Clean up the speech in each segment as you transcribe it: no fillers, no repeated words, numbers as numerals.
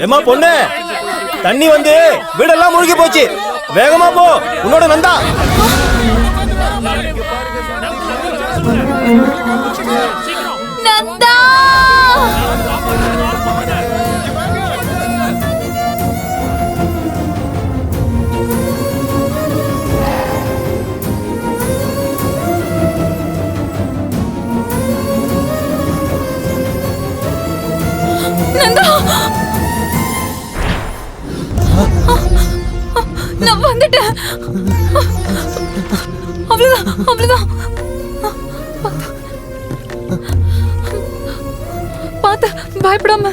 ஏமா பொண்ணு, தண்ணி வந்து வீடெல்லாம் மூழ்கி போச்சு, வேகமா போ, உன்னோட நந்தா. நந்தா நந்தா, நான் வந்துட்டேன். அவ்வளவுதான் அவ்வளவுதான். பாத்து பயப்படாம.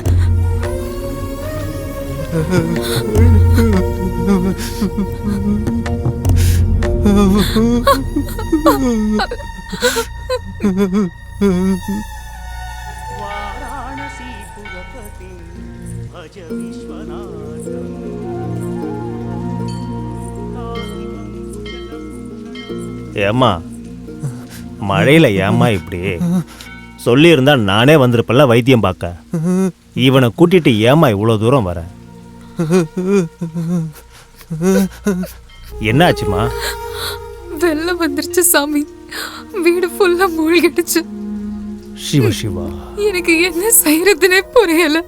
ஏம்மா மழையில ஏம்மா இப்படி? சொல்லியிருந்தா நானே வந்திருப்பல வைத்தியம் பார்க்க. இவனை கூட்டிட்டு ஏம்மா இவ்வளோ தூரம் வர? என்ன ஆச்சுமா? வெள்ளம் வந்துருச்சு சாமி, வீடு ஃபுல்லா மூழ்கிடுச்சு. சிவ சிவா, எனக்கு என்ன செய்யறதுனே புரியல.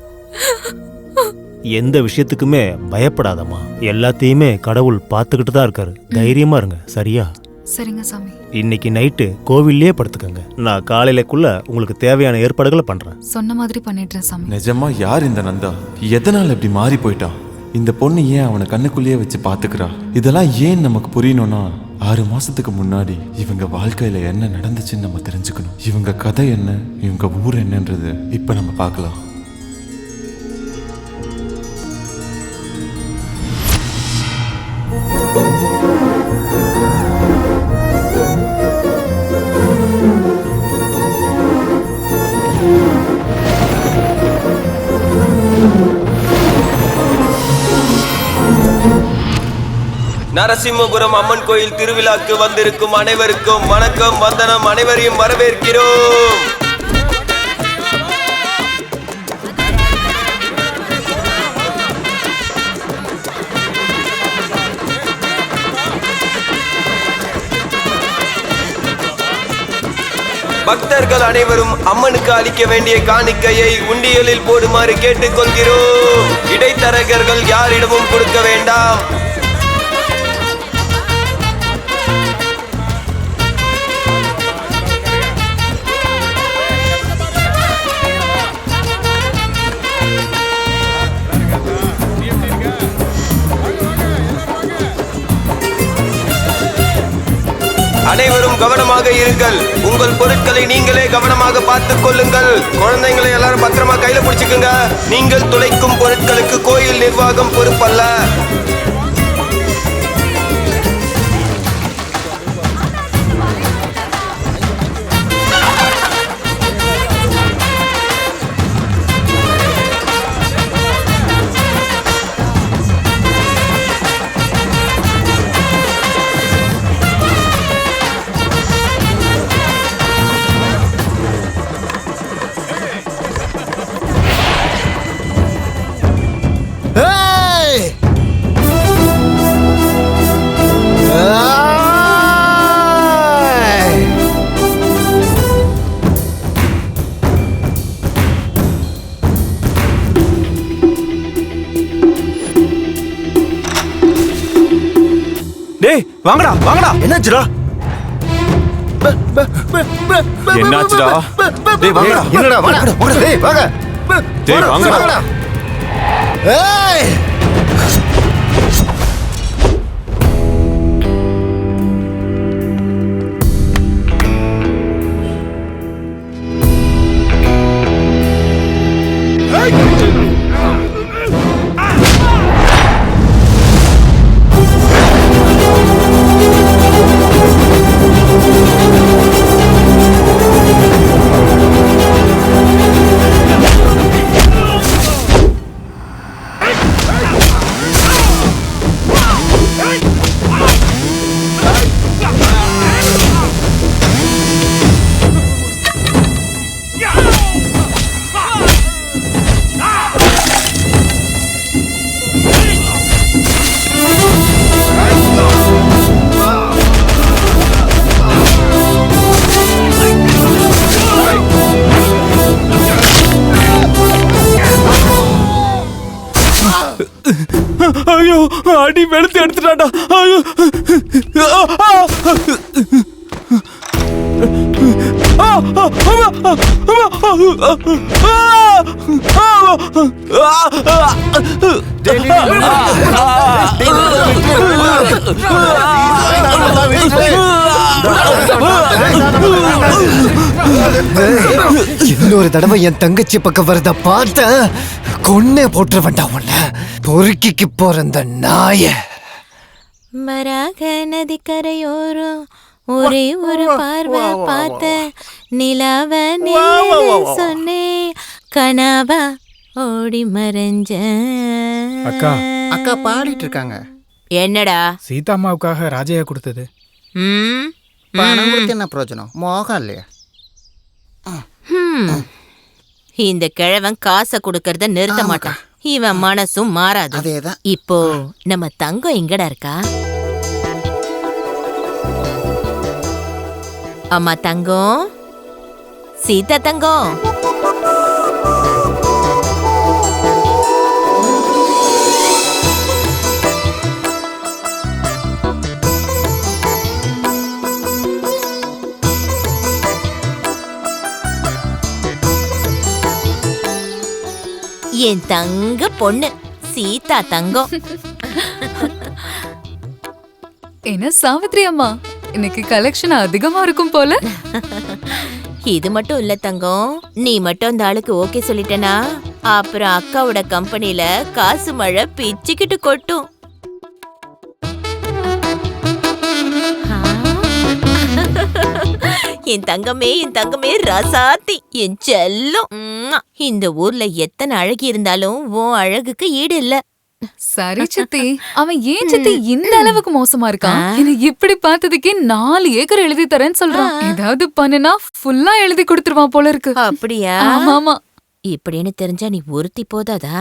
எந்த விஷயத்துக்குமே பயப்படாதம்மா, எல்லாத்தையுமே கடவுள் பார்த்துக்கிட்டு தான் இருக்காரு. தைரியமா இருங்க, சரியா? சரிங்க சாமி. இன்னைக்கு நைட்டு கோவில்லே படுத்துக்கங்க. நான் காலையிலக்குள்ள உங்களுக்கு தேவையான ஏற்பாடுகளை பண்றேன். சொன்ன மாதிரி பண்ணிடுறேன் சாமி. நிஜமா யார் இந்த நந்தா? எதனால இப்படி மாறி போயிட்டான்? இந்த பொண்ணு ஏன் அவனை கண்ணுக்குள்ளேயே வச்சு பாத்துக்கிறா? இதெல்லாம் ஏன் நமக்கு புரியணும்னா 6 மாசத்துக்கு முன்னாடி இவங்க வாழ்க்கையில என்ன நடந்துச்சுன்னு நம்ம தெரிஞ்சுக்கணும். இவங்க கதை என்ன, இவங்க ஊர் என்னன்றது இப்ப நம்ம பார்க்கலாம். நரசிம்மபுரம் அம்மன் கோயில் திருவிழாக்கு வந்திருக்கும் அனைவருக்கும் வணக்கம், வந்தனம். அனைவரையும் வரவேற்கிறோம். பக்தர்கள் அனைவரும் அம்மனுக்கு அளிக்க வேண்டிய காணிக்கையை உண்டியலில் போடுமாறு கேட்டுக்கொள்கிறோம். இடைத்தரகர்கள் யாரிடமும் கொடுக்க வேண்டாம். அனைவரும் கவனமாக இருங்கள். உங்கள் பொருட்களை நீங்களே கவனமாக பார்த்துக் கொள்ளுங்கள். குழந்தைங்களை எல்லாரும் பத்திரமா கையில பிடிச்சுக்குங்க. நீங்கள் துளைக்கும் பொருட்களுக்கு கோயில் நிர்வாகம் பொறுப்பல்ல. டேய் வாங்கடா வாங்கடா. என்னாச்சுடா? என்னாச்சுடா? டேய் வாங்கடா. என்னடா? வாங்கடா. டேய் வாங்க. டேய் வாங்கடா. ஏய் ஐயோ அடி வெளுத்து எடுத்துட்டாடா. ஐயோ இன்னொரு தடவை என் தங்கச்சி பக்கம் வரத பார்த்த கொன்னே போட்டு வேண்டாம் உன்ன பொறுக்கிக்கு போறந்த நாய. மராக நதிக்கரையோரம் ஒரே ஒரு பார்வை பார்த்த நிலாவ சொன்னே கனாவா ஓடி மறைஞ்ச. அக்கா அக்கா பாடிட்டு இருக்காங்க. என்னடா சீதா அம்மாவுக்காக ராஜையா கொடுத்தது. பணம் கொடுத்து என்ன பிரயோஜனம்? மோகம் இல்லையா? இந்த கிழவன் காசை கொடுக்கறத நிறுத்த மாட்டான். இவன் மனசும் மாறாது. அதேதான். இப்போ நம்ம தங்கம் எங்கடா இருக்கா? அம்மா தங்கம், சீதா தங்கம். என் தங்க பொண்ணு சீதா தங்கம். என்ன சாவித்ரி அம்மா, இன்னைக்கு கலெக்ஷன் அதிகமா இருக்கும் போல. இது மட்டும் இல்ல தங்கம், நீ மட்டும் அந்த ஆளுக்கு ஓகே சொல்லிட்டனா அப்புறம் அக்காவோட கம்பெனில காசு மழை பிச்சுக்கிட்டு கொட்டும். என் தங்கமே ரசாத்தி, என் செல்லம். இந்த ஊர்ல எத்தனை அழகி இருந்தாலும் உன் அழகுக்கு ஈடு இல்ல. சரி சித்தி, அவன் ஏன் சித்தி இந்த அளவுக்கு மோசமா இருக்கான்? என்ன இப்படி பார்த்ததுக்கே 4 ஏக்கர் எழுதி தரேன்னு சொல்றான். ஏதாவது பண்ணுனா ஃபுல்லா எழுதி கொடுத்துருவான் போல இருக்கு. அப்படியா? ஆமா. இப்படின்னு தெரிஞ்சா நீ ஒருத்தி போதாதா?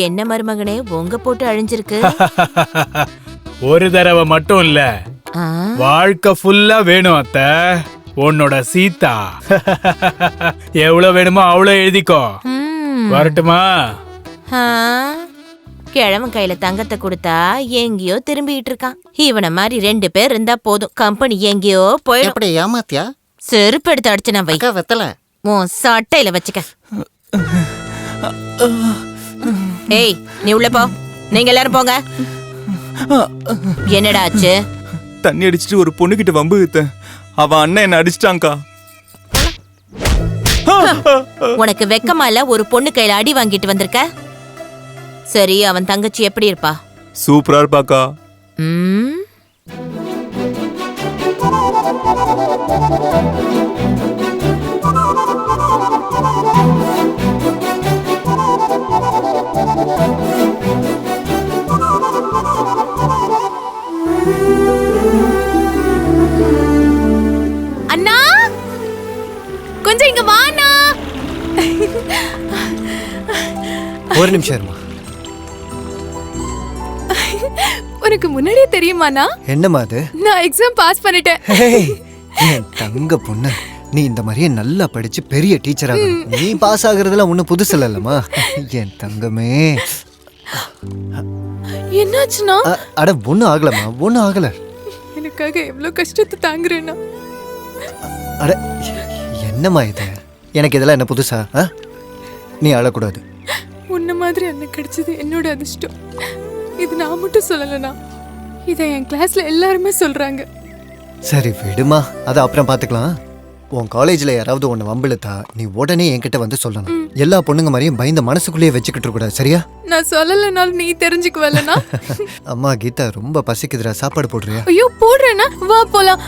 என்ன மருமகனே உங்க போட்டு அழிஞ்சிருக்கு? ஒரு தடவை மட்டும் இல்ல, வாழ்க்கை ஃபுல்லா வேணும் அத்தை. உன்னோட சீதா எவ்வளவு வேணுமோ அவ்வளவு எழுதிக்கோ. வரட்டுமா? கிழவன் கையில தங்கத்தை கொடுத்தா எங்கேயோ திரும்பிட்டு இருக்கான். இவனை மாதிரி 2 பேர் இருந்தா போதும், கம்பெனி எங்கேயோ போயிடும். எப்படி ஏமாத்தியா? செருப்பு எடுத்து அடிச்சு நான் வை. வெத்தல உன் சட்டையில வச்சுக்க. ஏய் நீ உள்ள போ, நீங்க எல்லாரும் போங்க. என்னடா ஆச்சு? தண்ணி அடிச்சிட்டு ஒரு பொண்ணுகிட்ட வம்பு இழுத்தேன். அவன் அண்ணன் என்ன அடிச்சிட்டாங்கக்கா. உனக்கு வெக்கமா இல்ல ஒரு பொண்ணு கையில அடி வாங்கிட்டு வந்திருக்க? சரி, அவன் தங்கச்சி எப்படி இருப்பா? சூப்பரா இருப்பாக்கா. அண்ணா கொஞ்சம் இங்க வாண்ணா. ஒரு நிமிஷம் இருமா. உனக்கு முன்னாடியே தெரியுமாண்ணா? என்னம்மா அது? நான் எக்ஸாம் பாஸ் பண்ணிட்டேன். என் தங்க பொண்ணு, நீ இந்த மாதிரியே நல்லா படிச்சு பெரிய டீச்சர் ஆகணும். நீ பாஸ் ஆகுறதுல ஒன்னும் புதுசு இல்லம்மா. என் தங்கமே. என்னாச்சுன்னா? அட ஒன்னும் ஆகலம்மா, ஒன்னும் ஆகல. எனக்காக எவ்வளவு கஷ்டத்தை தாங்குறேன்னா? அட என்னம்மா இது? எனக்கு இதெல்லாம் என்ன புதுசா? நீ அழக்கூடாது. உன்ன மாதிரி அண்ணன் கிடைச்சது என்னோட அதிர்ஷ்டம். இது நான் மட்டும் சொல்லலனா, இதை என் கிளாஸ்ல எல்லாருமே சொல்றாங்க. சரி விடுமா, அதை அப்புறம் பாத்துக்கலாம். உன் காலேஜ்ல யாராவது உன்னை வம்பிழுத்தா நீ உடனே என்கிட்ட வந்து சொல்லணும். எல்லா பொண்ணுங்க மாதிரியும் பயந்த மனசுக்குள்ளேயே வச்சுக்கிட்டு கூடாது, சரியா? நான் சொல்லலனாலும் நீ தெரிஞ்சுக்குவலனா? அம்மா கீதா ரொம்ப பசிக்குதுடா, சாப்பாடு போடுறியா? ஐயோ போடுறேனா, வா போலாம்.